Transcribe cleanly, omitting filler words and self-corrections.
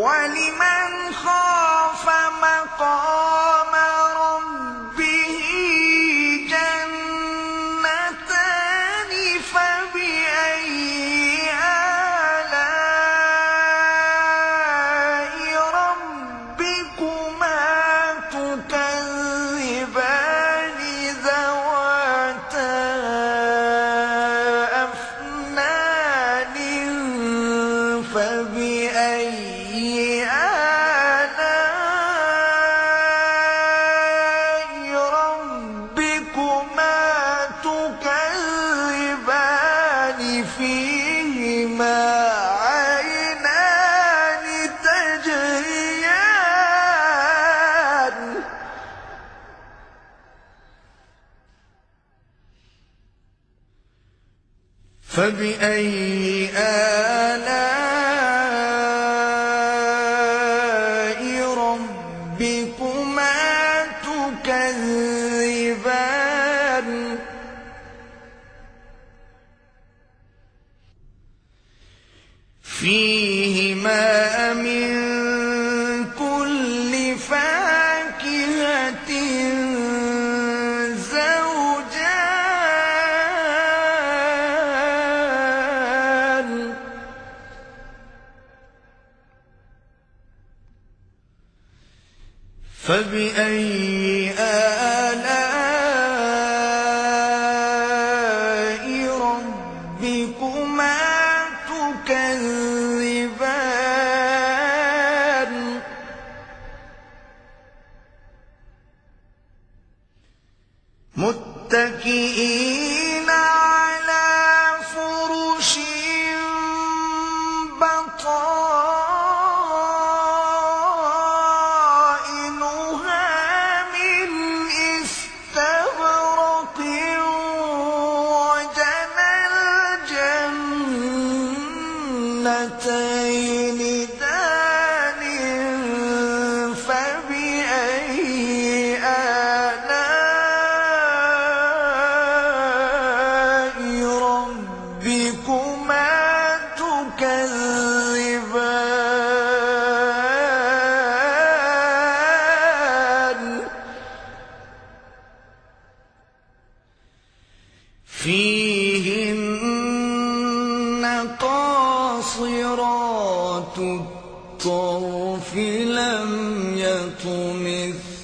وَلِمَنْ خَافَ مَقَامَ رَبِّهِ جَنَّتَانِ فَبِأَيِّ آلَاءِ رَبِّكُمَا تُكَذِّبَانِ ذَوَاتَا أَفْنَانٍ فَبِأَيِّ آلَاءِ رَبِّكُمَا تُكَذِّبَانِ فِيهِمَا عَيْنَانِ تَجْرِيَانِ فَبِأَيِّ آلَاءِ رَبِّكُمَا تُكَذِّبَانِ فِيهِمَا مِن كُلِّ فَاكِهَةٍ زَوْجَانِ فَبِأَيِّ آلَاءِ رَبِّكُمَا تُكَذِّبَانِ مُتَّكِئِينَ عَلَىٰ فُرُشٍ بَطَائِنُهَا مِنْ إِسْتَبْرَقٍ وَجَنَى الْجَنَّتَيْنِ دَانٍ فَبِأَيِّ آلَاءِ رَبِّكُمَا تُكَذِّبَانِ فِيهِنَّ قَاصِرَاتُ الطَّرْفِ لَمْ يَطْمِثْهُنَّ